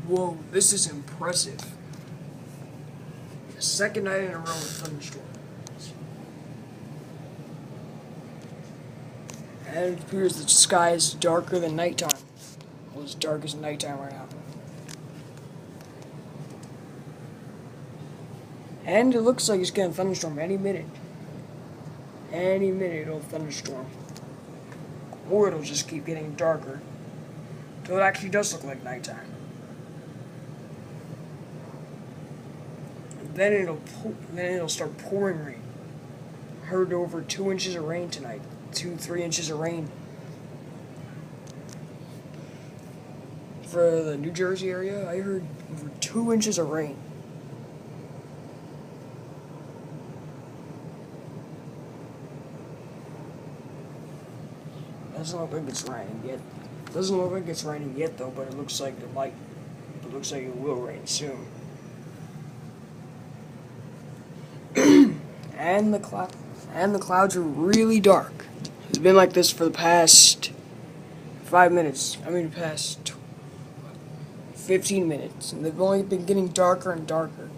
Whoa, this is impressive. The second night in a row with thunderstorms. And it appears the sky is darker than nighttime. Well, it's dark as nighttime right now. And it looks like it's getting a thunderstorm any minute. Any minute it'll thunderstorm. Or it'll just keep getting darker until it actually does look like nighttime. And then it'll start pouring rain. Heard over 2 inches of rain tonight. 2-3 inches of rain. For the New Jersey area, I heard over 2 inches of rain. Doesn't look like it's raining yet. Doesn't look like it's raining yet though, but it looks like it might. It looks like it will rain soon. and the clouds are really dark. It's been like this for the past 5 minutes. I mean, past 15 minutes, and they've only been getting darker and darker.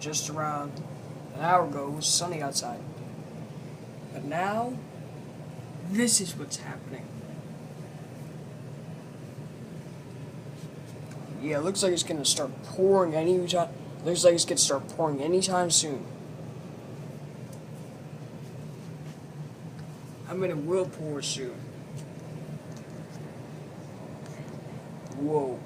Just around an hour ago, it was sunny outside. But now, this is what's happening. Yeah, it looks like it's gonna start pouring anytime. Looks like it's gonna start pouring anytime soon. I mean, it will pour soon. Whoa.